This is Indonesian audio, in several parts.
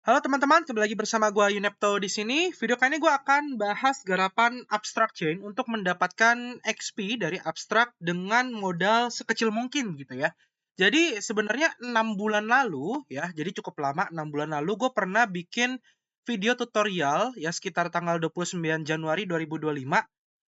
Halo teman-teman, kembali lagi bersama gua Yunepto di sini. Video kali ini gua akan bahas garapan Abstract Chain untuk mendapatkan XP dari Abstract dengan modal sekecil mungkin gitu ya. Jadi sebenarnya 6 bulan lalu ya, jadi cukup lama 6 bulan lalu gue pernah bikin video tutorial ya sekitar tanggal 29 Januari 2025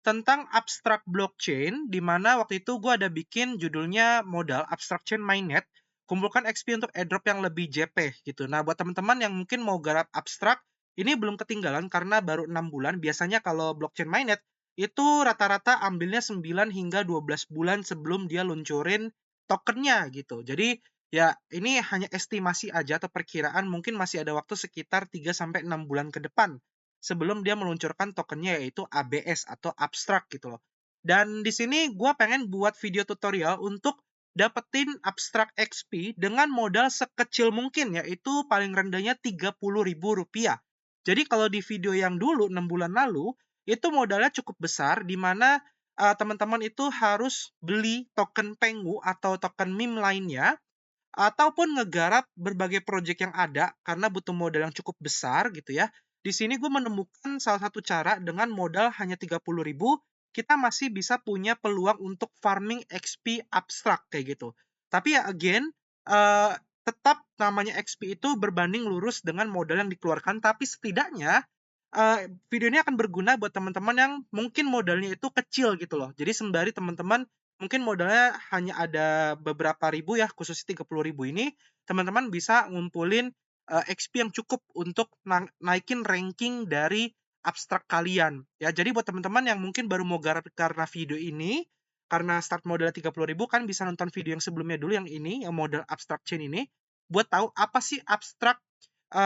tentang Abstract Blockchain di mana waktu itu gue ada bikin judulnya modal Abstract Chain Mainnet kumpulkan XP untuk airdrop yang lebih JP gitu. Nah, buat teman-teman yang mungkin mau garap abstrak, ini belum ketinggalan karena baru 6 bulan. Biasanya kalau blockchain mainnet itu rata-rata ambilnya 9 hingga 12 bulan sebelum dia luncurin tokennya gitu. Jadi ya ini hanya estimasi aja atau perkiraan, mungkin masih ada waktu sekitar 3 sampai 6 bulan ke depan sebelum dia meluncurkan tokennya yaitu ABS atau abstrak gitu loh. Dan di sini gue pengen buat video tutorial untuk dapetin abstrak XP dengan modal sekecil mungkin, yaitu paling rendahnya Rp30.000. Jadi kalau di video yang dulu 6 bulan lalu, itu modalnya cukup besar, di mana teman-teman itu harus beli token Pengu atau token meme lainnya, ataupun ngegarap berbagai project yang ada karena butuh modal yang cukup besar gitu ya. Di sini gue menemukan salah satu cara dengan modal hanya 30.000 kita masih bisa punya peluang untuk farming XP abstrak kayak gitu. Tapi ya again, tetap namanya XP itu berbanding lurus dengan modal yang dikeluarkan, tapi setidaknya video ini akan berguna buat teman-teman yang mungkin modalnya itu kecil gitu loh. Jadi sembari teman-teman mungkin modalnya hanya ada beberapa ribu ya, khususnya 30.000 ini, teman-teman bisa ngumpulin XP yang cukup untuk naikin ranking dari abstrak kalian. Ya, jadi buat teman-teman yang mungkin baru mau garap karena video ini, karena start modal 30.000 kan bisa nonton video yang sebelumnya dulu yang ini, yang modal abstrak chain ini, buat tahu apa sih abstrak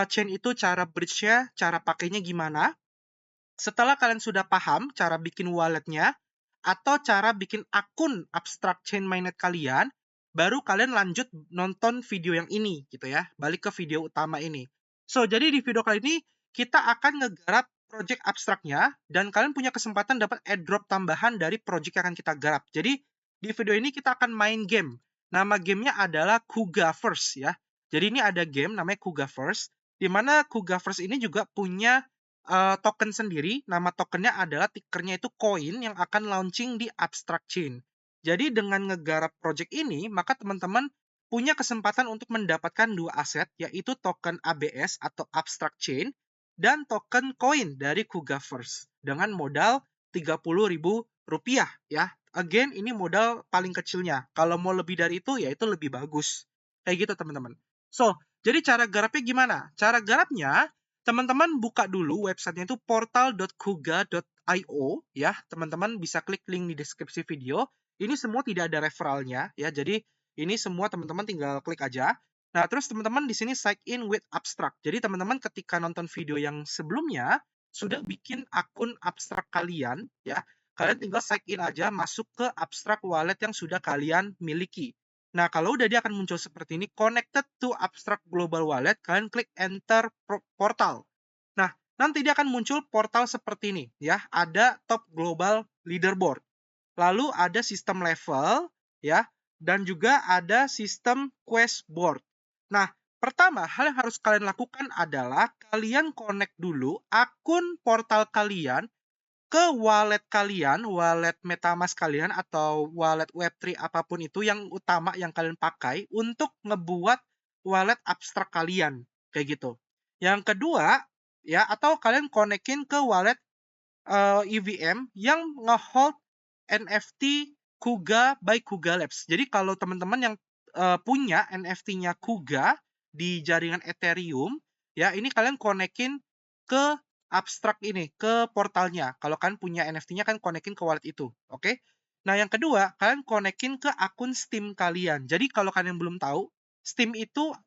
chain itu, cara bridge-nya, cara pakainya gimana. Setelah kalian sudah paham cara bikin walletnya atau cara bikin akun abstract chain mainnet kalian, baru kalian lanjut nonton video yang ini gitu ya. Balik ke video utama ini. So, jadi di video kali ini kita akan ngegarap project abstraknya dan kalian punya kesempatan dapat airdrop tambahan dari project yang akan kita garap. Jadi di video ini kita akan main game. Nama gamenya adalah Kuga First ya. Jadi ini ada game namanya Kuga First, di mana Kuga First ini juga punya token sendiri. Nama tokennya adalah tickernya itu koin yang akan launching di Abstract Chain. Jadi dengan ngegarap project ini, maka teman-teman punya kesempatan untuk mendapatkan dua aset, yaitu token ABS atau Abstract Chain dan token koin dari Kuga First dengan modal Rp30.000 ya. Again, ini modal paling kecilnya. Kalau mau lebih dari itu, ya itu lebih bagus. Kayak gitu teman-teman. So, jadi cara garapnya gimana? Cara garapnya, teman-teman buka dulu websitenya itu portal.kuga.io ya. Teman-teman bisa klik link di deskripsi video. Ini semua tidak ada referralnya ya. Jadi ini semua teman-teman tinggal klik aja. Nah, terus teman-teman di sini sign in with abstract. Jadi teman-teman ketika nonton video yang sebelumnya sudah bikin akun abstrak kalian ya. Kalian tinggal sign in aja masuk ke abstrak wallet yang sudah kalian miliki. Nah, kalau udah dia akan muncul seperti ini, connected to Abstract Global Wallet, kalian klik enter portal. Nah, nanti dia akan muncul portal seperti ini, ya. Ada top global leaderboard. Lalu ada sistem level, ya, dan juga ada sistem quest board. Nah, pertama, hal yang harus kalian lakukan adalah kalian connect dulu akun portal kalian ke wallet kalian, wallet MetaMask kalian atau wallet Web3 apapun itu yang utama yang kalian pakai untuk ngebuat wallet abstrak kalian, kayak gitu. Yang kedua, ya atau kalian konekin ke wallet EVM yang ngehold NFT Kuga by Kuga Labs. Jadi kalau teman-teman yang punya NFT-nya Kuga di jaringan Ethereum, ya ini kalian konekin ke abstrak ini, ke portalnya. Kalau kalian punya NFT-nya kan konekin ke wallet itu, oke? Nah, yang kedua, kalian konekin ke akun Steam kalian. Jadi kalau kalian yang belum tahu, Steam itu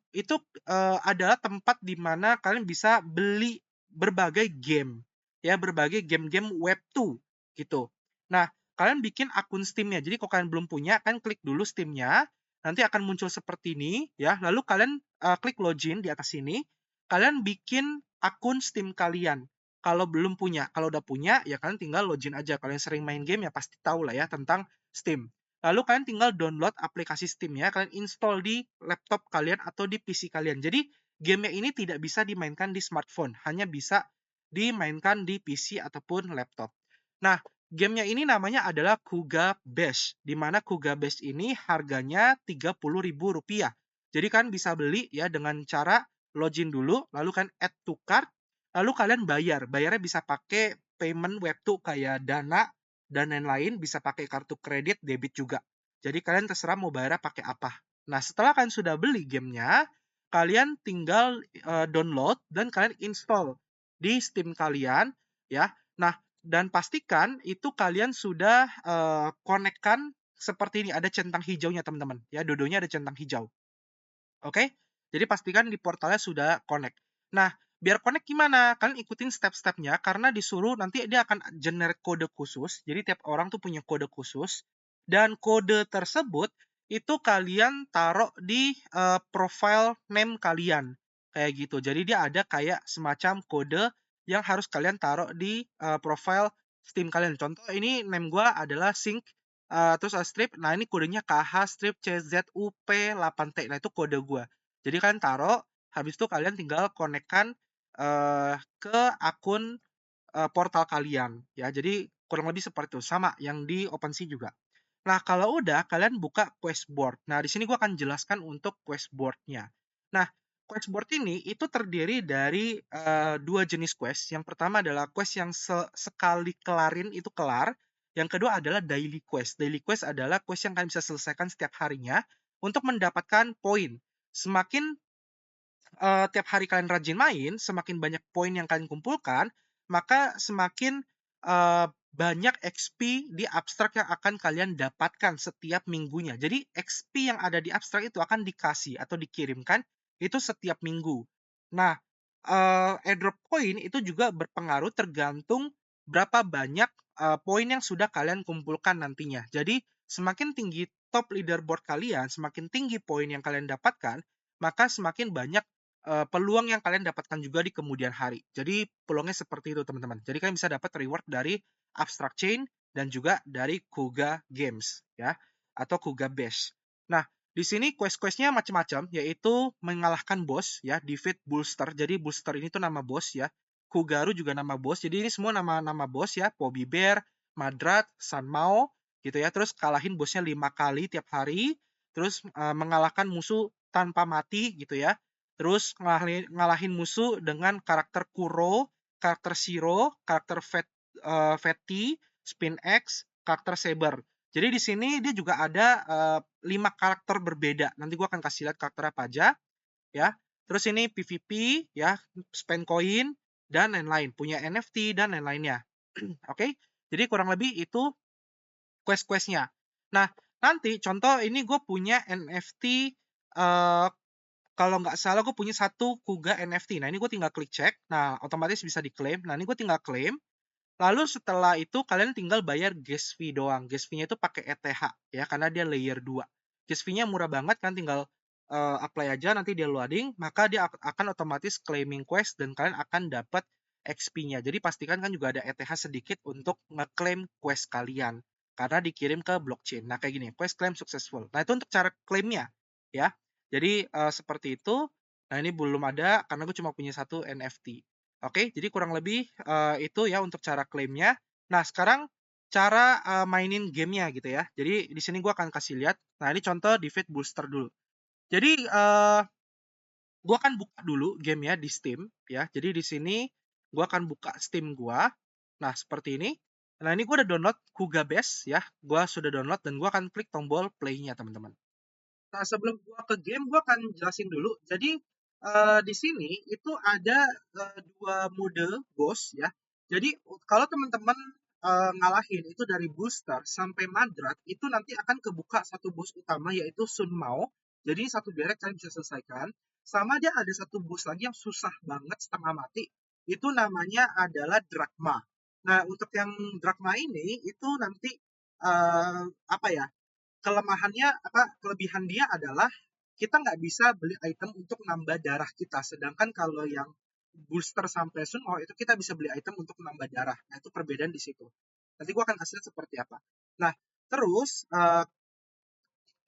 adalah tempat di mana kalian bisa beli berbagai game, ya berbagai game-game Web2 gitu. Nah, kalian bikin akun Steam-nya. Jadi kalau kalian belum punya, kan klik dulu Steam-nya, nanti akan muncul seperti ini, ya. Lalu kalian klik login di atas sini, kalian bikin akun Steam kalian. Kalau belum punya, kalau udah punya, ya kalian tinggal login aja. Kalian sering main game ya pasti tahu lah ya tentang Steam. Lalu kalian tinggal download aplikasi Steam-nya, kalian install di laptop kalian atau di PC kalian. Jadi gamenya ini tidak bisa dimainkan di smartphone, hanya bisa dimainkan di PC ataupun laptop. Nah, gamenya ini namanya adalah Kuga Bash, di mana Kuga Bash ini harganya Rp30.000. Jadi kan bisa beli ya dengan cara login dulu, lalu kan add to cart, lalu kalian bayar. Bayarnya bisa pakai payment web2 kayak Dana dan lain-lain, bisa pakai kartu kredit, debit juga. Jadi kalian terserah mau bayarnya pakai apa. Nah, setelah kalian sudah beli gamenya, kalian tinggal download dan kalian install di Steam kalian ya. Nah, dan pastikan itu kalian sudah connect-kan seperti ini, ada centang hijaunya teman-teman ya, dua-duanya ada centang hijau. Oke? Jadi pastikan di portalnya sudah connect. Nah, biar connect gimana? Kalian ikutin step-stepnya karena disuruh nanti dia akan generate kode khusus. Jadi tiap orang tuh punya kode khusus dan kode tersebut itu kalian taruh di profile name kalian kayak gitu. Jadi dia ada kayak semacam kode yang harus kalian taruh di profile Steam kalian. Contoh ini name gua adalah sync terus strip, nah ini kodenya KH strip CZUP8T. Nah, itu kode gua. Jadi kalian taruh, habis itu kalian tinggal connect-kan ke akun portal kalian ya. Jadi kurang lebih seperti itu, sama yang di OpenSea juga. Nah, kalau udah kalian buka quest board. Nah, di sini gua akan jelaskan untuk quest board-nya. Nah, quest board ini itu terdiri dari dua jenis quest. Yang pertama adalah quest yang sekali kelarin itu kelar. Yang kedua adalah daily quest. Daily quest adalah quest yang kalian bisa selesaikan setiap harinya untuk mendapatkan poin. Semakin tiap hari kalian rajin main, semakin banyak poin yang kalian kumpulkan, maka semakin banyak XP di abstrak yang akan kalian dapatkan setiap minggunya. Jadi XP yang ada di abstrak itu akan dikasih atau dikirimkan itu setiap minggu. Nah, airdrop poin itu juga berpengaruh tergantung berapa banyak poin yang sudah kalian kumpulkan nantinya. Jadi semakin tinggi top leaderboard kalian, semakin tinggi poin yang kalian dapatkan, maka semakin banyak peluang yang kalian dapatkan juga di kemudian hari. Jadi peluangnya seperti itu teman-teman. Jadi kalian bisa dapat reward dari Abstract Chain dan juga dari Kuga Games ya atau Kuga Bash. Nah, di sini quest-questnya macam-macam, yaitu mengalahkan bos ya, defeat Bullster. Jadi Bullster ini tuh nama bos ya. Kugaru juga nama bos. Jadi ini semua nama-nama bos ya. Poby Bear, Madrat, Sanmao gitu ya. Terus kalahin bosnya 5 kali tiap hari. Terus mengalahkan musuh tanpa mati gitu ya. Terus ngalahin musuh dengan karakter Kuro, karakter Shiro, karakter Fatty, Spin X, karakter Saber. Jadi di sini dia juga ada 5 karakter berbeda. Nanti gue akan kasih lihat karakter apa aja ya. Terus ini PvP ya, spend coin dan lain-lain, punya NFT dan lain-lainnya. Oke. Jadi kurang lebih itu quest-questnya. Nah, nanti contoh ini gue punya NFT kalau nggak salah gue punya satu Kuga NFT. Nah, ini gue tinggal klik cek. Nah, otomatis bisa diklaim. Nah, ini gue tinggal klaim. Lalu setelah itu kalian tinggal bayar gas fee doang. Gas fee-nya itu pakai ETH ya karena dia layer 2. Gas fee-nya murah banget kan, tinggal apply aja, nanti dia loading, maka dia akan otomatis claiming quest dan kalian akan dapat XP-nya. Jadi pastikan kan juga ada ETH sedikit untuk ngeklaim quest kalian karena dikirim ke blockchain. Nah, kayak gini, quest claim successful. Nah, itu untuk cara klaimnya ya. Jadi seperti itu. Nah, ini belum ada karena gue cuma punya satu NFT. Oke, jadi kurang lebih itu ya untuk cara klaimnya. Nah, sekarang cara mainin gamenya gitu ya. Jadi di sini gue akan kasih lihat. Nah, ini contoh Defeat Booster dulu. Jadi gue akan buka dulu gamenya di Steam ya. Jadi di sini gue akan buka Steam gue. Nah, seperti ini. Nah, ini gue udah download Kuga Base ya. Gue sudah download dan gue akan klik tombol play-nya teman-teman. Nah, sebelum gua ke game, gua akan jelasin dulu. Jadi, di sini itu ada, 2 mode boss ya. Jadi, kalau teman-teman, ngalahin itu dari booster sampai Madrat, itu nanti akan kebuka satu boss utama yaitu Sun Mao. Jadi satu derek kalian bisa selesaikan. Sama dia ada satu boss lagi yang susah banget setengah mati. Itu namanya adalah Drachma. Nah, untuk yang Drachma ini itu nanti, apa ya, kelemahannya apa kelebihan dia adalah kita nggak bisa beli item untuk nambah darah kita. Sedangkan kalau yang booster sampai Sunmo itu kita bisa beli item untuk nambah darah. Nah, itu perbedaan di situ. Nanti gua akan kasih lihat seperti apa. Nah, terus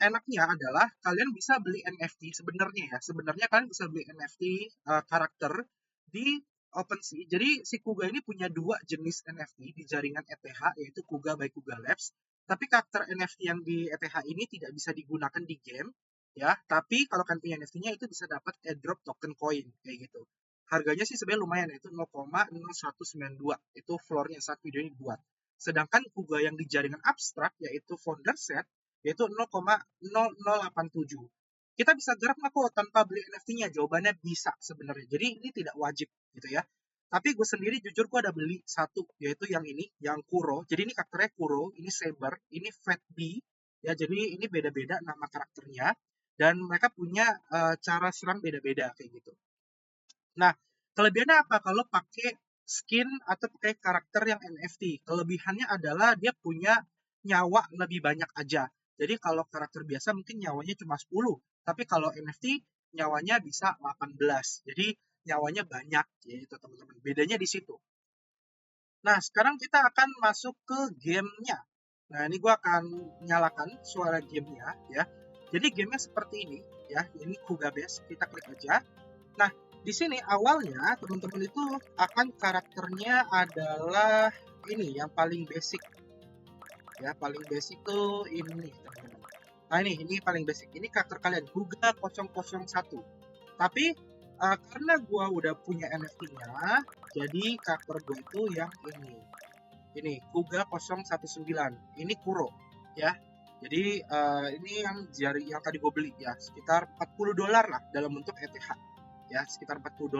enaknya adalah kalian bisa beli NFT sebenarnya ya. Sebenarnya kalian bisa beli NFT karakter di OpenSea. Jadi si Kuga ini punya dua jenis NFT di jaringan ETH, yaitu Kuga by Kuga Labs. Tapi karakter NFT yang di ETH ini tidak bisa digunakan di game, ya. Tapi kalau kalian punya NFT-nya itu bisa dapat airdrop token coin kayak gitu. Harganya sih sebenarnya lumayan, yaitu 0,0192. Itu floornya saat video ini buat. Sedangkan Kuga yang di jaringan abstrak, yaitu founder set, yaitu 0,0087. Kita bisa garap nggak kok tanpa beli NFT-nya? Jawabannya bisa sebenarnya. Jadi ini tidak wajib gitu ya. Tapi gue sendiri jujur gue ada beli satu, yaitu yang ini, yang Kuro. Jadi ini karakternya Kuro, ini Saber, ini Fat Bee. Ya, jadi ini beda-beda nama karakternya. Dan mereka punya cara serang beda-beda kayak gitu. Nah, kelebihannya apa kalau pakai skin atau pakai karakter yang NFT? Kelebihannya adalah dia punya nyawa lebih banyak aja. Jadi kalau karakter biasa mungkin nyawanya cuma 10, tapi kalau NFT nyawanya bisa 18. Jadi nyawanya banyak, yaitu teman-teman. Bedanya di situ. Nah, sekarang kita akan masuk ke gamenya. Nah, ini gue akan nyalakan suara gamenya ya. Jadi gamenya seperti ini ya. Ini Kuga Base, kita klik aja. Nah, di sini awalnya teman-teman itu akan karakternya adalah ini yang paling basic. Ya, paling basic tuh ini, teman-teman. Nah, ini paling basic. Ini karakter kalian Kuga 001. Tapi karena gua udah punya NFT-nya, jadi karakter gue itu yang ini. Ini Kuga 019. Ini Kuro ya. Jadi ini yang tadi gue beli ya, sekitar $40 lah dalam bentuk ETH. Ya, sekitar $40.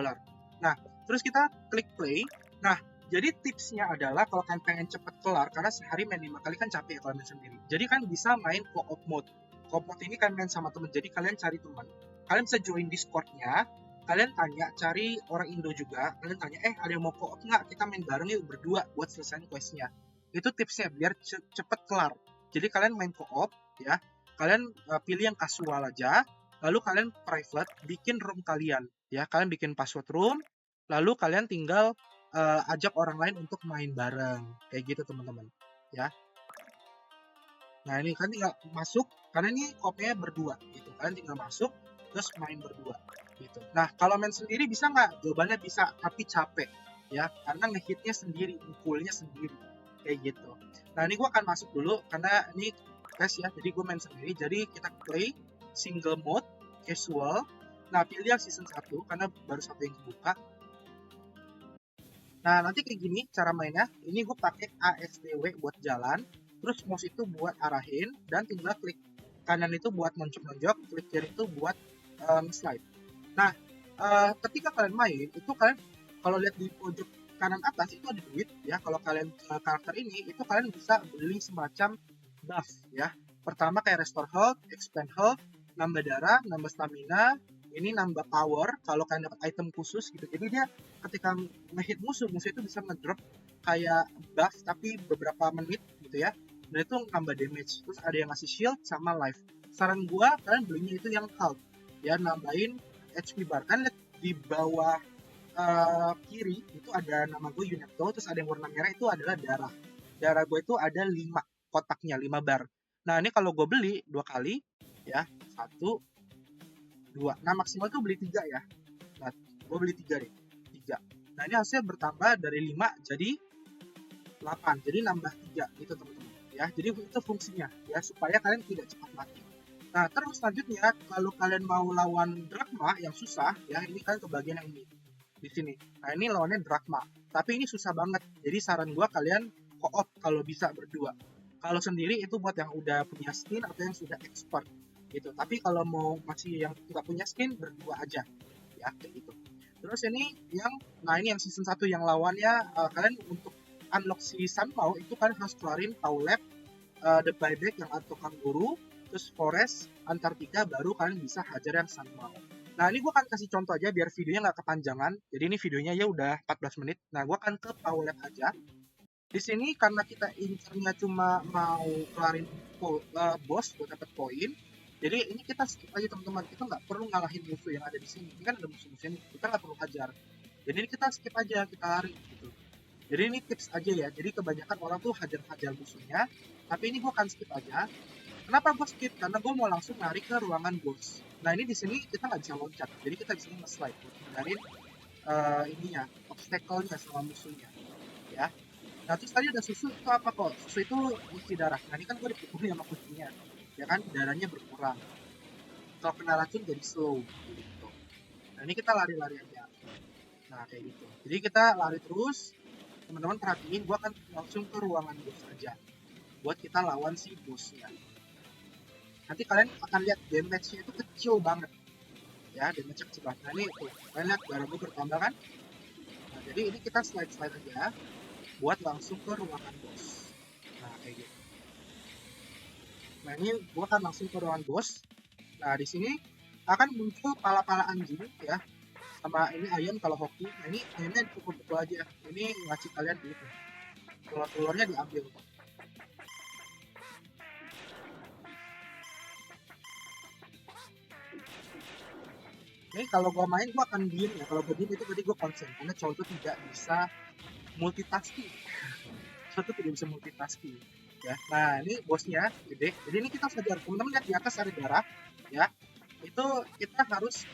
Nah, terus kita klik play. Nah, jadi tipsnya adalah kalau kalian pengen cepet kelar, karena sehari main 5 kali kan capek ya kalau main sendiri. Jadi kan bisa main co-op mode. Co-op mode ini kan main sama temen, jadi kalian cari teman. Kalian bisa join Discord-nya, kalian tanya, cari orang Indo juga, kalian tanya, ada yang mau co-op nggak? Kita main bareng yuk berdua buat selesaiin quest-nya. Itu tipsnya biar cepet kelar. Jadi kalian main co-op ya, kalian pilih yang casual aja, lalu kalian private, bikin room kalian ya, kalian bikin password room, lalu kalian tinggal ajak orang lain untuk main bareng kayak gitu teman-teman ya. Nah, ini kan tinggal masuk, karena ini kopnya berdua gitu, kalian tinggal masuk terus main berdua gitu. Nah, kalau main sendiri bisa nggak? Jawabannya bisa, tapi capek ya, karena ngehitnya sendiri, mukulnya sendiri kayak gitu. Nah, ini gue akan masuk dulu karena ini tes ya, jadi gue main sendiri. Jadi kita play single mode casual. Nah, pilih yang season 1 karena baru satu yang kebuka. Nah, nanti kayak gini cara mainnya. Ini gue pakai ASDW buat jalan, terus mouse itu buat arahin, dan tinggal klik kanan itu buat nonjok-nonjok, klik kiri itu buat slide. Nah, ketika kalian main, itu kalian kalau lihat di pojok kanan atas itu ada duit ya. Kalau kalian karakter ini, itu kalian bisa beli semacam buff ya. Pertama kayak restore health, expand health, nambah darah, nambah stamina, ini nambah power kalau kalian dapat item khusus gitu. Jadi dia ketika ngehit musuh itu bisa ngedrop kayak buff tapi beberapa menit gitu ya. Dan itu nambah damage. Terus ada yang ngasih shield sama life. Saran gua kalian belinya itu yang health ya, nambahin HP bar. Kan lihat di bawah kiri itu ada nama gue Yunepto, terus ada yang warna merah itu adalah darah. Darah gue itu ada 5 kotaknya, 5 bar. Nah, ini kalau gue beli 2 kali ya, 1 2. Nah, maksimal tuh beli 3 ya. Nah, gue beli 3 deh. 3. Nah, ini hasilnya bertambah dari 5 jadi 8. Jadi nambah 3 gitu, teman-teman. Ya, jadi itu fungsinya ya, supaya kalian tidak cepat mati. Nah, terus selanjutnya kalau kalian mau lawan Drachma yang susah ya, ini kan kebagian yang ini di sini. Nah, ini lawannya Drachma. Tapi ini susah banget. Jadi saran gua kalian co-op kalau bisa berdua. Kalau sendiri itu buat yang udah punya skin atau yang sudah expert gitu. Tapi kalau mau masih yang nggak punya skin, berdua aja ya kayak gitu. Terus ini yang season 1 yang lawannya kalian untuk unlock si Sunmao itu kalian harus keluarin Taulep, The Buyback yang atau Kanguru, terus Forest, Antartika, baru kalian bisa hajar yang Sunmao. Nah, ini gue akan kasih contoh aja biar videonya nggak kepanjangan. Jadi ini videonya ya udah 14 menit. Nah, gue akan ke Taulep aja. Di sini karena kita incernya cuma mau kelarin boss buat dapat poin, jadi ini kita skip aja teman-teman. Kita nggak perlu ngalahin musuh yang ada di sini. Ini kan ada musuh-musuhnya, kita nggak perlu hajar. Jadi ini kita skip aja, kita lari gitu. Jadi ini tips aja ya. Jadi kebanyakan orang tuh hajar-hajar musuhnya, tapi ini gue akan skip aja. Kenapa gue skip? Karena gue mau langsung lari ke ruangan bos. Nah ini di sini kita nggak bisa loncat, jadi kita di sini nge-slide buat hindarin ininya, obstacle-nya sama musuhnya, ya. Nah terus tadi ada susu itu apa kok? Susu itu isi darah. Nah ini kan gue dipukuli sama kucingnya, ya kan darahnya berkurang. Kalau kena racun jadi slow, gitu. Nah ini kita lari-lari aja. Nah kayak gitu. Jadi kita lari terus. Teman-teman perhatiin, gue akan langsung ke ruangan bos aja, buat kita lawan si bosnya. Nanti kalian akan lihat damage-nya itu kecil banget, ya damage kecil banget. Nah ini tuh kalian lihat darah gue bertambah kan. Nah jadi ini kita slide aja buat langsung ke ruangan bos. Nah kayak gitu. Nah ini gue akan langsung ke ruangan bos. Nah di sini akan muncul pala-pala anjing ya, sama ini ayam kalau hoki. Nah ini ayamnya dipukul-pukul aja, ini ngasih kalian gitu, telur-telurnya diambil. Ini kalau gue main gue akan diem ya, kalau gue diem itu berarti gue konsen, karena cowok itu tidak bisa multitasking. Cowok itu tidak bisa multitasking ya. Nah ini bosnya gede, jadi ini kita harus kejar. Teman-teman lihat di atas ada darah ya, itu kita harus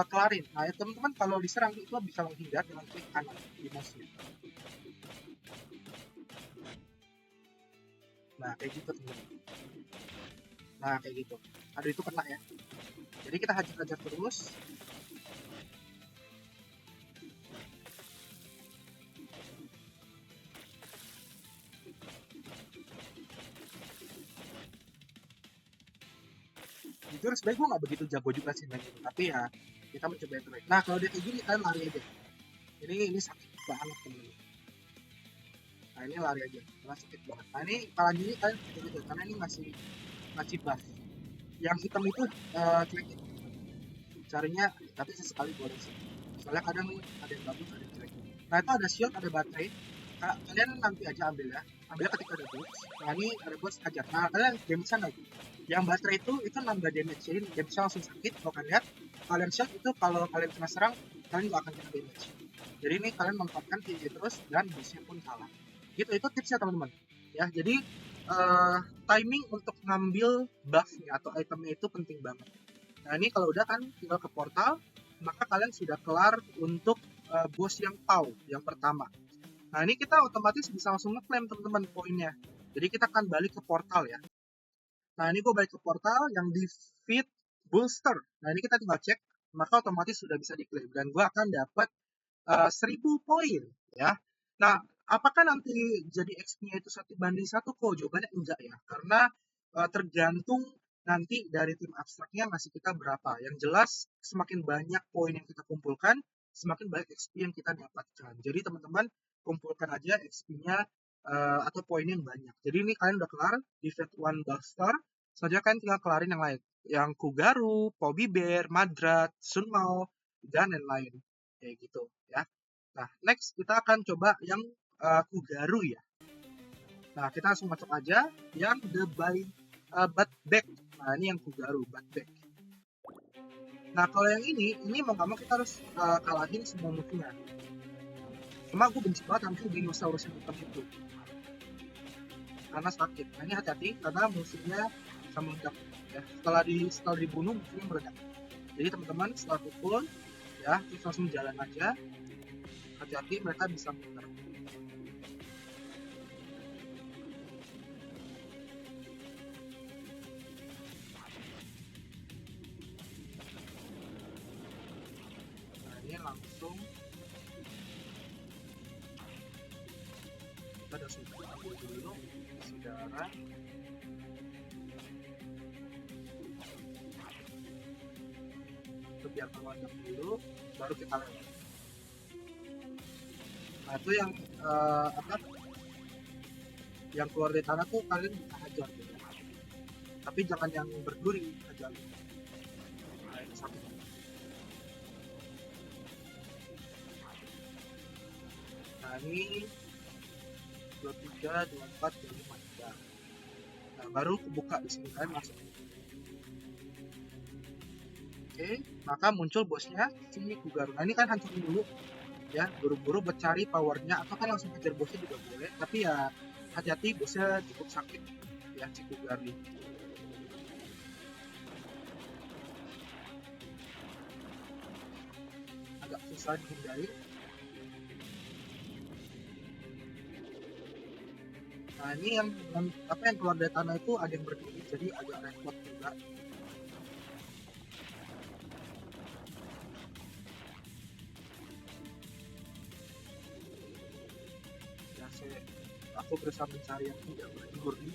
kelarin. Nah ya, teman-teman kalau diserang itu bisa menghindar dengan klik kanan di mouse. Nah kayak gitu teman-teman. Nah kayak gitu. Aduh itu kena ya. Jadi kita hajar-hajar terus. Jujur sebenarnya gue nggak begitu jago juga sih main itu, tapi ya kita mencoba yang terbaik. Nah kalau dia kayak gini kalian lari aja. Ini sakit banget temen-temen. Nah ini lari aja, karena sakit banget. Nah ini kalian ini kalian kejar aja, karena ini masih buff. Yang hitam itu cuekin, carinya tapi sesekali boleh sih. Soalnya kadang ada yang bagus, ada yang jelek. Nah itu ada shield, ada baterai. Kalian nanti aja ambil ya, ambilnya ketika ada boost. Nah ini ada boost hajar. Nah kalian damage lagi. Yang baterai itu nambah damage, jadi damage langsung sakit. Kalau kalian lihat, kalian shield itu kalau kalian kena serang, kalian nggak akan kena damage. Jadi ini kalian manfaatkan tinggi terus dan boostnya pun kalah. Gitu, itu tipsnya teman-teman. Ya, jadi timing untuk ngambil buffnya atau itemnya itu penting banget. Nah ini kalau udah kan tinggal ke portal, maka kalian sudah kelar untuk bos yang PAW yang pertama. Nah ini kita otomatis bisa langsung ngeklaim teman-teman poinnya. Jadi kita akan balik ke portal ya. Nah ini gue balik ke portal yang di feed booster. Nah ini kita tinggal cek, maka otomatis sudah bisa diklaim dan gue akan dapat 1000 poin ya. Nah apakah nanti jadi XP-nya itu 1:1 kok? Jawabannya enggak ya, karena tergantung nanti dari tim abstraknya ngasih kita berapa. Yang jelas semakin banyak poin yang kita kumpulkan, semakin banyak XP yang kita dapatkan. Jadi teman-teman kumpulkan aja XP-nya atau poin yang banyak. Jadi ini kalian udah kelar di Fate One Buster. Selanjutnya kalian tinggal kelarin yang lain. Yang Kugaru, Pobi Bear, Madrat, Sunmao, dan lain-lain. Kayak gitu ya. Nah, next kita akan coba yang Kugaru ya. Nah, kita langsung masuk aja yang The Bad Bag. Nah, ini yang Kugaru, Bad Bag. Nah, kalau yang ini mau gak mau kita harus kalahin semua musuhnya. Cuma gue benci banget sama dinosaurus yang hitam itu. Karena sakit. Nah, ini hati-hati karena musuhnya bisa meledak. Ya. Setelah dibunuh musuhnya meledak. Jadi teman-teman setelah pukul ya, terus langsung jalan aja. Hati-hati mereka bisa muter. Nah ini langsung kita udah sudah ambil dulu isi darah. Itu biar meledak dulu, baru kita lewat. Nah itu yang yang keluar dari tanah tuh kalian bisa hajar gitu. Tapi jangan yang berduri hajar. Nah itu sakit. Nah ini 23, 24, 25. Nah baru kebuka di sini, kalian masuk. Oke, maka muncul bosnya si Kugaru. Nah ini kan hancurin dulu ya, buru-buru buat cari powernya, atau kan langsung kejar bosnya juga boleh, tapi ya hati-hati bosnya cukup sakit ya si Kugaru. susah dihindari. Nah ini yang keluar dari tanah itu ada yang berdiri, jadi agak repot juga. Ya, aku berusaha mencari yang tidak berdiri,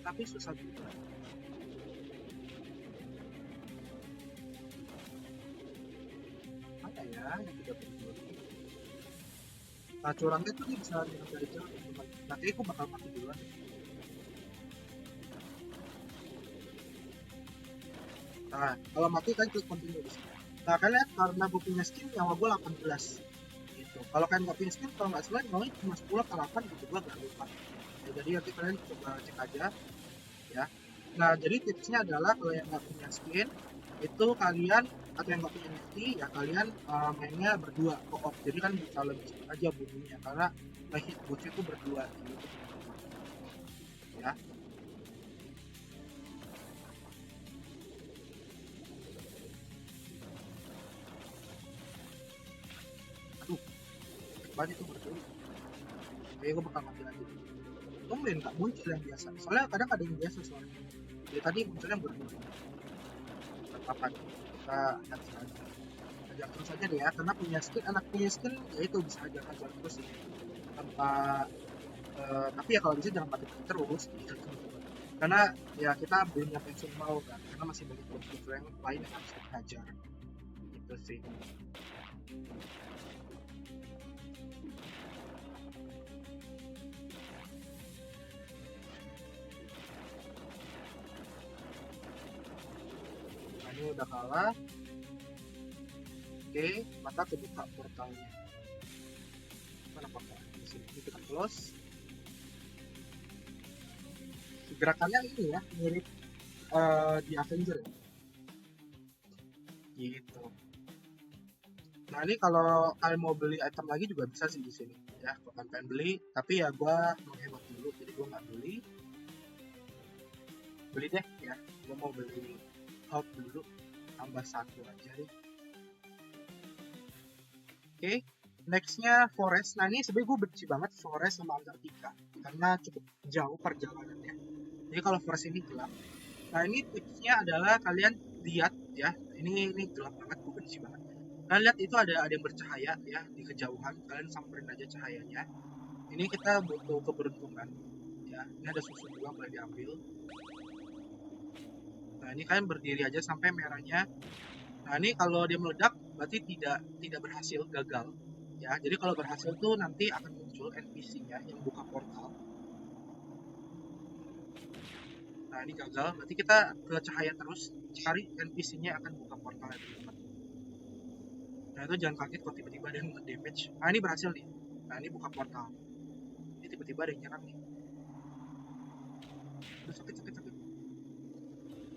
tapi susah juga. Mana ya yang tidak berdiri? Nah curangnya tuh dia bisa dari jauh, teman. Nanti aku bakal mati duluan. Nah, kalau mati kan klik continue di sini. Nah, kalian lihat karena gue punya skin nyawa gue 18. Gitu. Kalau kalian nggak punya skin, kalau nggak salah nyawanya cuma 10 atau 8 gitu, gue agak lupa. Ya, jadi nanti kalian coba cek aja ya. Nah, jadi tipsnya adalah kalau yang nggak punya skin, itu kalian atau yang nggak punya NFT ya kalian mainnya berdua co-op. Jadi kan bisa lebih cepat aja bunuhnya karena hit bosnya itu berdua gitu. Ya. Aduh, banyak itu berdua. Kayaknya gue bakal mati lagi. Tumben nggak muncul yang biasa. Soalnya kadang ada yang biasa soalnya. Jadi tadi munculnya berdua. Nggak apa-apa. Kita lihat saja. Hajar terus aja deh ya. Karena anak punya skin ya itu bisa hajar-hajar terus sih. Tanpa tapi ya kalau bisa jangan mati-mati terus gitu. Karena ya kita belum nyampe mau kan. Karena masih banyak bos yang lain yang harus kita hajar. Gitu sih. Nah, ini udah kalah. Oke, maka kebuka portalnya. Mana portal? Di sini kita close. Gerakannya ini ya, mirip di Avenger ya. Gitu. Nah, ini kalau kalian mau beli item lagi juga bisa sih di sini ya. Kalau kalian pengen beli, tapi ya gua menghemat dulu, jadi gua nggak beli. Beli deh ya. Gua mau beli Hulk dulu, tambah satu aja deh. Oke, nextnya Forest. Nah ini sebenarnya gue benci banget Forest sama Antartika karena cukup jauh perjalanannya. Jadi kalau Forest ini gelap. Nah ini tipsnya adalah kalian lihat ya, ini gelap banget, gue benci banget. Kalian lihat itu ada yang bercahaya ya di kejauhan, kalian samperin aja cahayanya. Ini kita butuh keberuntungan ya. Ini ada susu juga boleh diambil. Nah ini kalian berdiri aja sampai merahnya. Nah ini kalau dia meledak berarti tidak berhasil, gagal. Ya, jadi kalau berhasil tuh nanti akan muncul NPC-nya yang buka portal. Nah ini gagal, berarti kita ke cahaya terus cari NPC-nya akan buka portal teman-teman. Nah itu jangan kaget kalau tiba-tiba ada yang damage. Nah ini berhasil nih. Nah ini buka portal. Ini tiba-tiba ada yang nyerang nih. Aduh, sakit sakit sakit.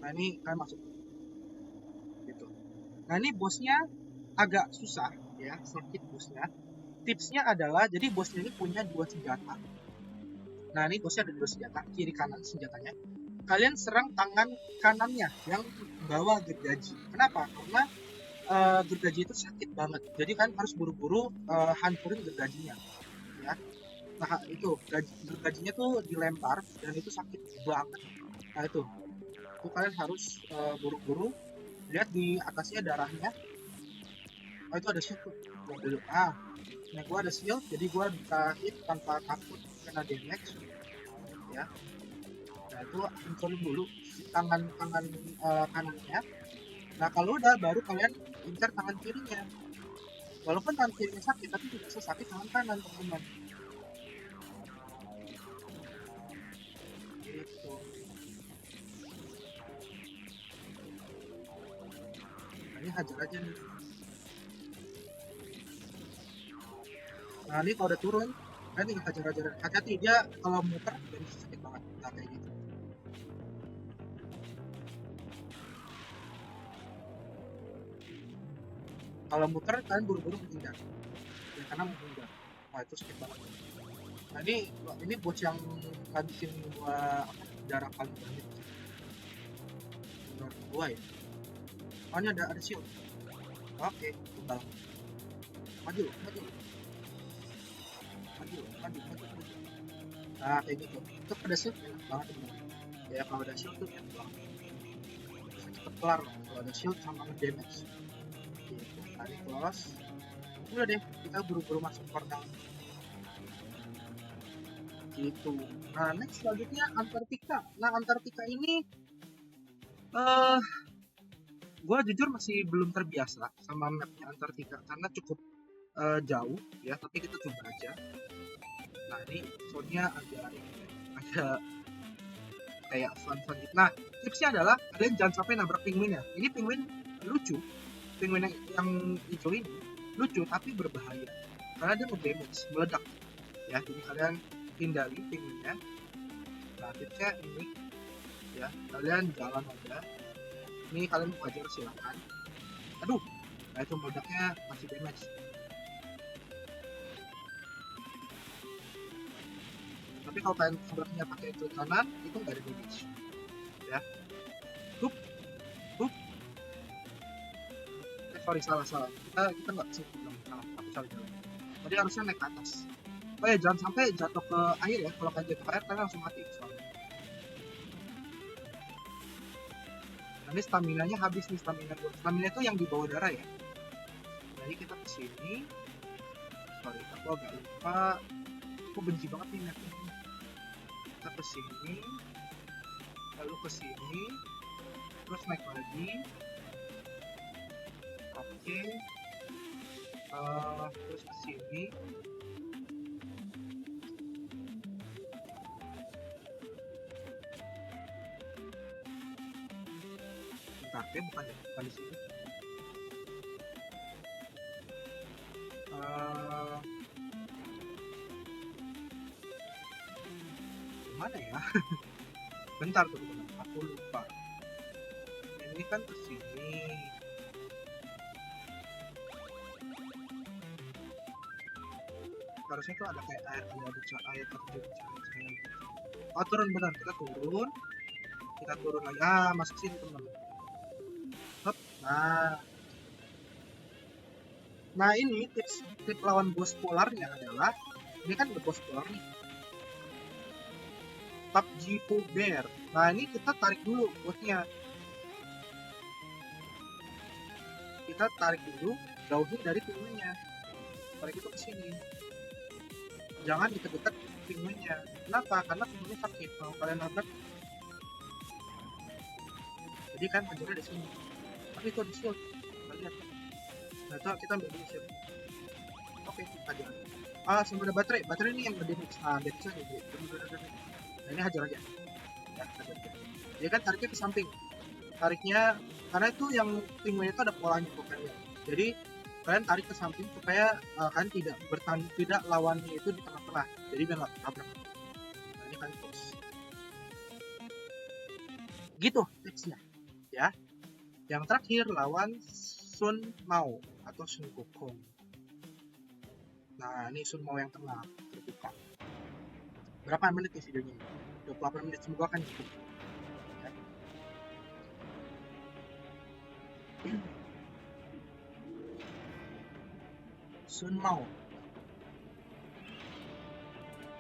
Nah ini kalian masuk. Gitu. Nah ini bosnya agak susah ya, sakit bosnya. Tipsnya adalah jadi bosnya ini punya dua senjata. Nah ini bosnya ada dua senjata, kiri kanan senjatanya. Kalian serang tangan kanannya yang bawa gergaji. Kenapa? Karena gergaji itu sakit banget. Jadi kan harus buru-buru hancurin gergajinya. Ya. Nah itu gergajinya tuh dilempar dan itu sakit banget. Nah itu kalian harus buru-buru. Lihat di atasnya darahnya. Oh itu ada shield tuh. Dulu. Nah gue ada shield, jadi gue bisa hit tanpa takut kena damage. Ya. Nah itu hancurin dulu tangan kanannya. Nah kalau udah baru kalian incar tangan kirinya. Walaupun tangan kirinya sakit tapi tidak sesakit tangan kanan teman-teman. Gitu. Nah, ini hajar aja nih. Nah ini kalau udah turun, kalian tinggal hajar-hajar. Hati-hati dia kalau muter dan sakit banget. Nah kayak gitu. Kalau muter kalian buru-buru menghindar. Ya karena menghindar. Wah itu sakit banget. Nah ini bos yang ngabisin gua darah paling banyak menurut gua ya. Oh ini ada shield. Oke, kebal. maju, maju, maju, maju, maju, maju. Nah, kayak gitu. Itu pada shield enak banget teman. Ya kalau ada shield tuh enak banget. Bisa cepet kelar loh kalau ada shield sama damage. Gitu. Tadi close. Udah deh, kita buru-buru masuk portal. Gitu. Nah, next selanjutnya Antartika. Nah, Antartika ini eh gue jujur masih belum terbiasa sama mapnya Antartika karena cukup jauh ya, tapi kita coba aja. Nah, ini soalnya agak kayak fun gitu. Nah, tipsnya adalah kalian jangan sampai nabrak penguinnya. Ini penguin lucu, penguin yang hijau ini lucu tapi berbahaya karena dia nge-damage, meledak ya. Jadi kalian hindari penguinnya. Nah, tipsnya ini ya, kalian jalan aja. Ini kalian mau ajar silakan. Aduh, nah itu meledaknya masih damage. Tapi kalau kalian nabraknya pakai klik kanan itu nggak ada damage ya. Hup, hup. Sorry, salah. Kita nggak bisa bilang salah jalan. Jadi harusnya naik ke atas. Oh ya, jangan sampai jatuh ke air ya. Kalau kalian jatuh ke air, kalian langsung mati soalnya. Nah, ini stamina-nya habis nih, stamina itu yang di bawah darah ya. Jadi kita kesini. Sorry, aku agak lupa. Aku benci banget nih map ini. Kita kesini, lalu kesini, terus naik lagi. Oke. Terus kesini. Bentar, bukan di sini. Mana ya? Bentar teman-teman, aku lupa. Ini kan kesini. Harusnya tuh ada kayak air terjun. Oh, turun benar, kita turun lagi. Masuk sini teman-teman. Hop. Nah ini tips lawan bos polarnya adalah, ini kan bos polar nih, PUBG Bear. Nah ini kita tarik dulu bosnya, kita tarik dulu, jauhin dari pinguinnya, tarik itu ke sini, jangan deket-deket pinguinnya. Kenapa? Karena pinguinnya sakit kalau kalian nabrak. Jadi kan hajarnya di sini, tapi itu di shield, kita lihat. Nah itu kita ambil dulu shield. Oke, hajar. Sumber baterai ini yang gede nih. Nah, damage-nya gede. Nah ini hajar aja ya, hajar aja. Dia kan tariknya ke samping, tariknya karena itu yang penguin itu ada polanya pokoknya. Jadi kalian tarik ke samping supaya kalian tidak lawannya itu di tengah-tengah, jadi biar nggak tabrak. Nah ini kan tips gitu tipsnya ya. Yang terakhir lawan Sun Mao atau Sun Gokong. Nah ini Sun Mao yang tengah terbuka. Berapa menit nih videonya? 28 menit, semoga kan cukup ya. Sun Mao.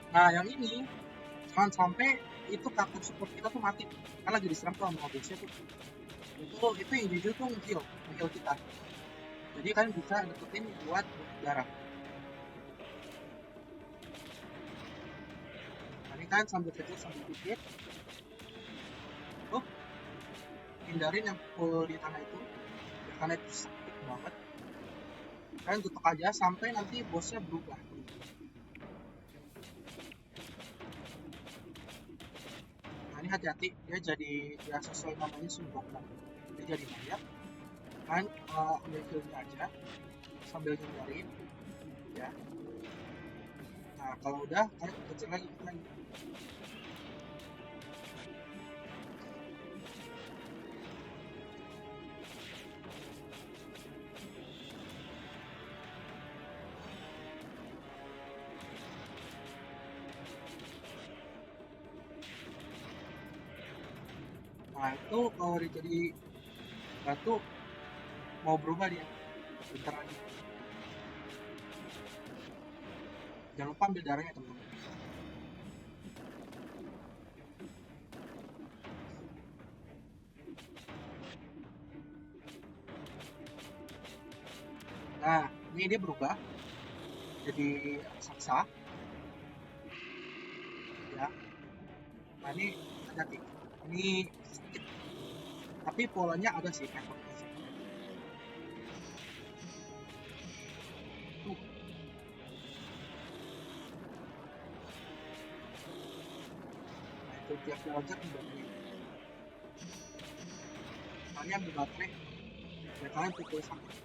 Nah yang ini jangan sampai itu kartu support kita tuh mati karena lagi diserang tuh sama bosnya tuh. Itu yang jujur tuh ngeheal kita. Jadi kalian bisa deketin buat darah. Nah, ini kan sambil kejar sambil pikir. Hindarin yang pukul di tanah itu ya, karena itu sakit banget. Kalian tutup aja sampai nanti bosnya berubah. Nah ini hati-hati, dia jadi ya sesuai namanya Sunggokong, dia jadi mayat. Kan ambil filmnya aja sambil hindarin ya. Nah kalau udah kalian kejar lagi kan. Nah itu kalau dia jadi batu mau berubah dia bentar lagi. Jangan lupa ambil darahnya teman-teman. Nah, ini dia berubah jadi raksasa, ya. Nah, ini hati-hati. Ini sakit, tapi polanya ada sih, efeknya sih. Tuh, nah itu tiap dia loncat dibantuin. Kalian ambil baterai, dan kalian pukul sakit.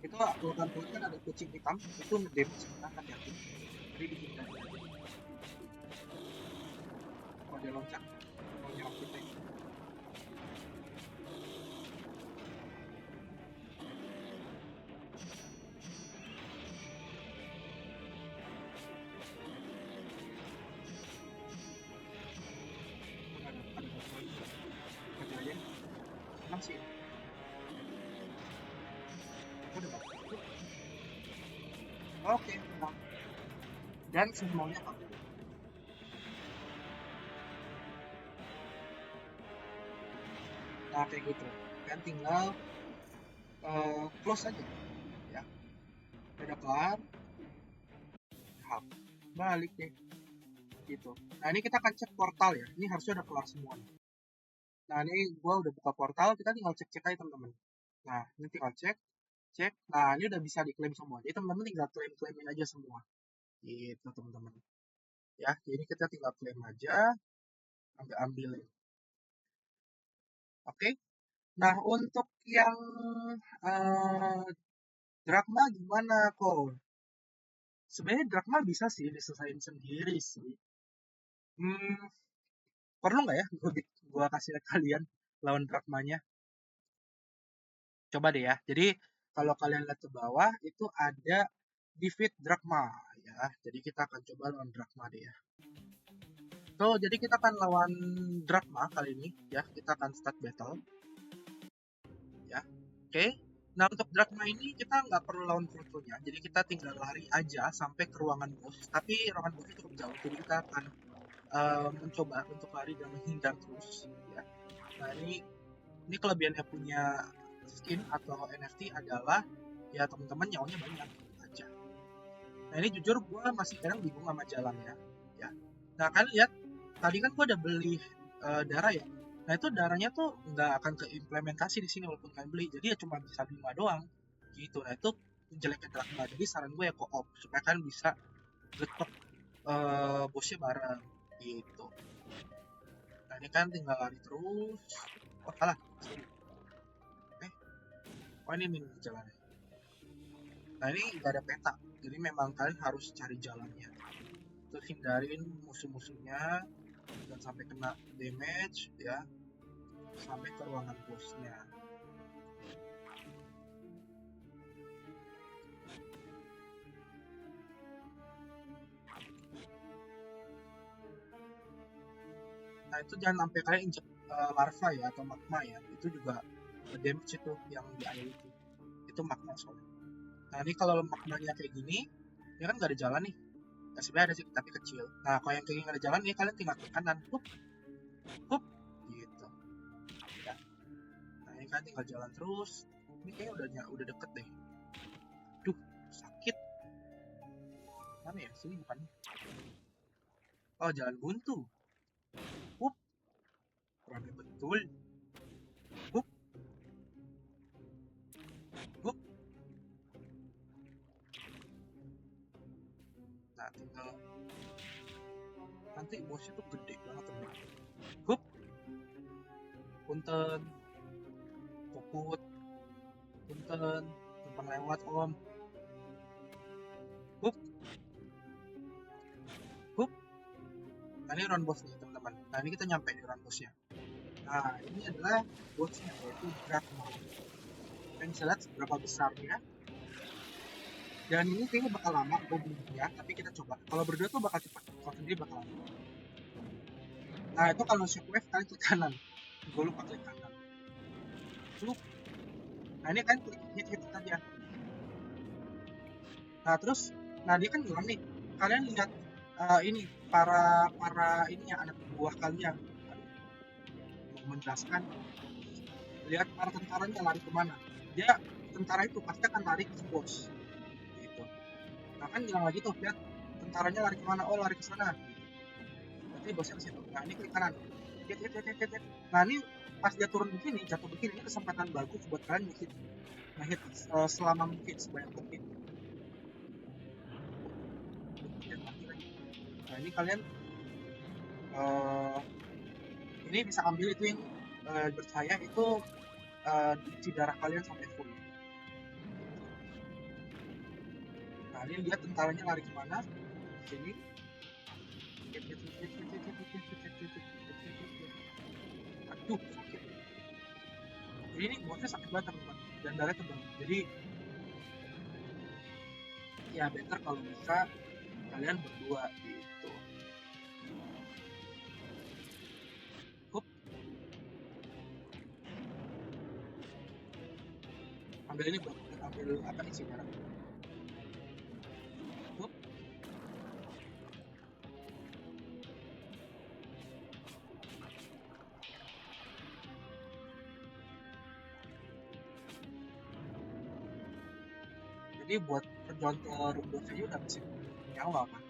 Itu logam kulit kan ada kucing hitam, itu ngedamage kita, hati-hati. Jadi dihindari kalau dia loncat, kalau nyerang kita. Ada baterai, kerjain. Menang sih, itu udah baterai. Oke, menang. Dan semuanya kabur. Nah, kayak gitu. Kan tinggal close aja, ya. Udah kelar, hap. Balik deh, gitu. Nah, ini kita akan cek portal ya. Ini harusnya udah kelar semua nih. Nah, ini gua udah buka portal, kita tinggal cek-cek aja teman-teman. Nah, ini tinggal cek, cek. Nah, ini udah bisa diklaim semua. Jadi teman-teman tinggal klaim-klaimin aja semua. Gitu, teman-teman. Ya, jadi kita tinggal klaim aja, ambil-ambil. Oke. Nah, untuk yang uh, drama gimana kok? Sebenarnya drama bisa sih diselesain sendiri sih. Hmm, perlu nggak ya gua kasih lihat kalian lawan drakmanya? Coba deh ya. Jadi kalau kalian lihat ke bawah itu ada defeat drakma ya. Jadi kita akan coba lawan drakma deh ya. So, jadi kita akan lawan drakma kali ini ya. Kita akan start battle ya. Oke. Nah, untuk drakma ini kita nggak perlu lawan full-fullnya. Jadi kita tinggal lari aja sampai ke ruangan bos. Tapi ruangan bosnya cukup jauh. Jadi kita akan mencoba untuk lari dan menghindar terus ya. Nah, ini kelebihannya punya skin atau NFT adalah ya teman-teman nyawanya banyak aja. Nah, ini jujur gue masih kadang bingung sama jalannya ya. Nah, kan lihat tadi kan gue udah beli darah ya. Nah, itu darahnya tuh nggak akan keimplementasi di sini walaupun kalian beli. Jadi ya cuma bisa 5 doang gitu. Nah, itu jeleknya Drachma. Jadi saran gue ya co-op supaya kalian bisa getok bosnya bareng gitu. Nah, ini kan tinggal lari terus. Oh, salah. Oh, ini jalannya. Nah, ini nggak ada peta. Jadi memang kalian harus cari jalannya. Terus hindarin musuh-musuhnya dan sampai kena damage ya. Sampai ke ruangan bosnya. Nah, itu jangan sampai kalian injek larva ya atau magma ya. Itu juga damage itu yang di air itu. Itu magma soalnya. Nah, ini kalau magmanya kayak gini, ya kan nggak ada jalan nih. Nah, sebenarnya ada sih, tapi kecil. Nah, kalau yang kayak gini nggak ada jalan, ya kalian tinggal ke kanan. Hup, hup, gitu. Ya. Nah, ini kan tinggal jalan terus. Ini kayaknya udah deket deh. Duh, sakit. Mana ya? Sini bukan. Oh, jalan buntu. Hup, rame betul. Hup, hup. Nah, tinggal nanti bosnya tuh gede banget teman. Hup, punten, puput, punten, numpang lewat om. Hup, hup. Nah, ini run boss nih teman-teman. Nah, ini kita nyampe di run bossnya. Nah, ini adalah bossnya yaitu Drachma. Kalian bisa lihat seberapa besarnya. Dan ini kayaknya bakal lama gue belinya, tapi kita coba. Kalau berdua tuh bakal cepat, kalau sendiri bakal lama. Nah, itu kalau shockwave kalian klik kanan. Gue lupa klik kanan. Lu, nah ini kalian klik hit saja. Nah, terus, nah dia kan hilang nih. Kalian lihat ini para ini ya anak buah kalian. Aduh, mau menjelaskan. Lihat para tentaranya lari kemana. Dia tentara itu pasti akan lari ke bos. Gitu. Nah kan hilang lagi tuh, lihat tentaranya lari kemana. Oh, lari ke sana. Berarti bosnya ke situ. Nah, ini klik kanan. Hit. Nah, ini pas dia turun begini, jatuh begini, ini kesempatan bagus buat kalian ngehit selama mungkin, sebanyak mungkin. Nah, ini kalian ini bisa ambil itu yang bercahaya itu diisi darah kalian sampai full. Nah, ini lihat tentaranya lari kemana. Sini. Aduh, sakit. Ini bosnya sakit banget teman-teman. Dan darahnya tebal. Jadi, ya better kalau bisa kalian berdua gitu. Hup. Ambil ini bro. Ambil apa isi darah. Hup. Jadi buat perjuangan ke room boss aja udah bisa nyawa kan.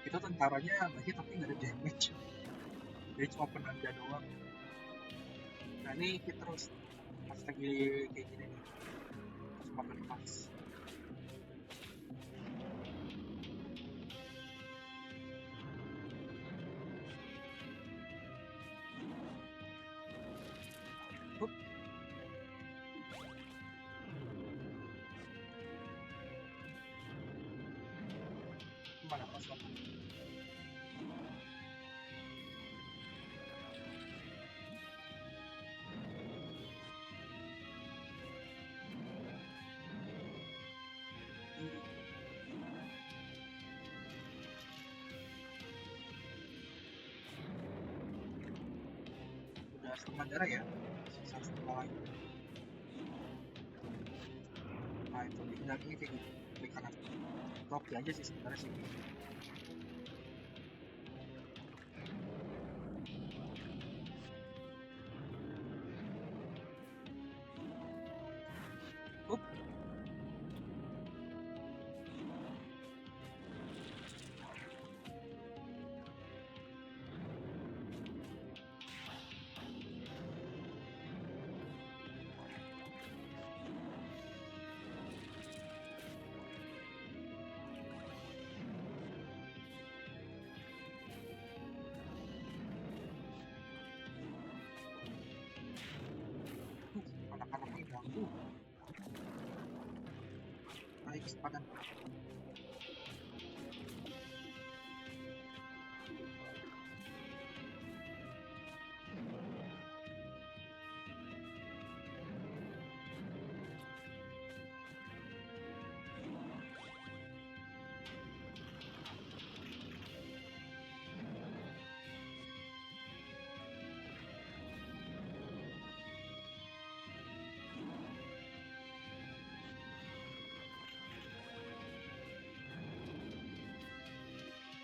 Itu tentaranya lagi tapi nggak ada damage. Jadi cuma penanda doang. Nah ini hit terus pas lagi kayak gini nih. Pas makan emas. Hup. Mana pas makan. Udah setengah darah ya. Sisa setengah lagi. Nah itu tinggal ini kayak gitu. Klik kanan. Oke aja sih sebenarnya sih. Hup. Anak-anaknya ganggu. Ayo kesempatan.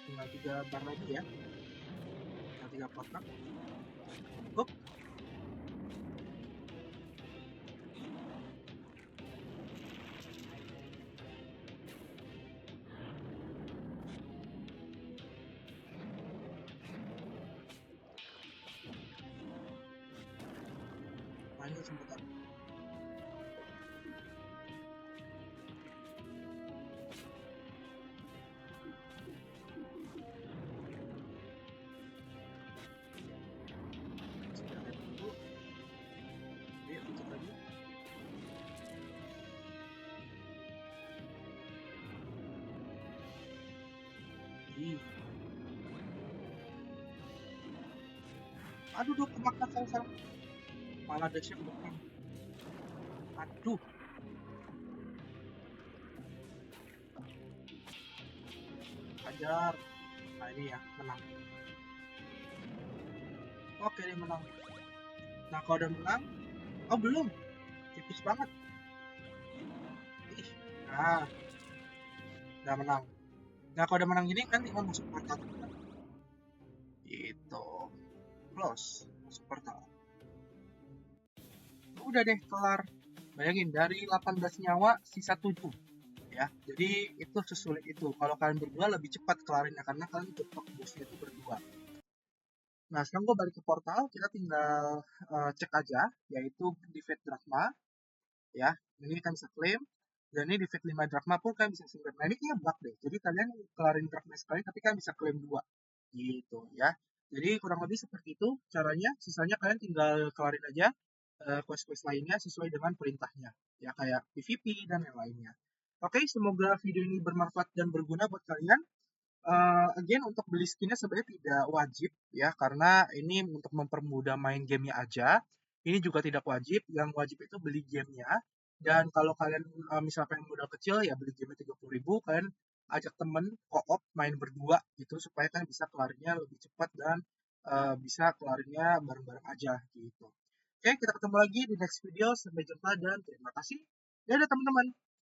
Tinggal 3 bar lagi ya. Tinggal 3 kotak. Hup. Lanjut kesempatan. Istirahat dulu. Oke, lanjut lagi. Ih. Aduh, duh, kemakan salah. Malah dashnya ke depan. Aduh, hajar. Nah, ini ya, menang. Oke, dia menang. Nah, kalau udah menang, oh belum, tipis banget. Ih, nah, udah menang. Nah, kalau udah menang gini kan tinggal masuk portal teman-teman. Gitu. Close, masuk portal. Udah deh, kelar. Bayangin, dari 18 nyawa, sisa 7. Ya, jadi itu sesulit itu. Kalau kalian berdua lebih cepat kelarinnya, karena kalian cepat bosnya itu berdua. Nah, sekarang gue balik ke portal, kita tinggal cek aja, yaitu di Fate Drachma, ya. Ini kan bisa klaim, dan ini di Fate 5 Drachma pun kalian bisa klaim. Nah, ini kayaknya bug deh. Jadi kalian kelarin Drachma sekali, tapi kalian bisa klaim dua. Gitu, ya. Jadi kurang lebih seperti itu caranya. Sisanya kalian tinggal kelarin aja quest-quest lainnya sesuai dengan perintahnya. Ya, kayak PvP dan yang lainnya. Oke, semoga video ini bermanfaat dan berguna buat kalian. Again untuk beli skinnya sebenarnya tidak wajib ya, karena ini untuk mempermudah main gamenya aja. Ini juga tidak wajib, yang wajib itu beli gamenya. Dan kalau kalian misalkan modal kecil ya beli gamenya 30.000, kalian ajak temen co-op main berdua gitu supaya kan bisa kelarnya lebih cepat dan bisa kelarnya bareng-bareng aja gitu. Oke, kita ketemu lagi di next video. Sampai jumpa dan terima kasih. Dadah teman-teman.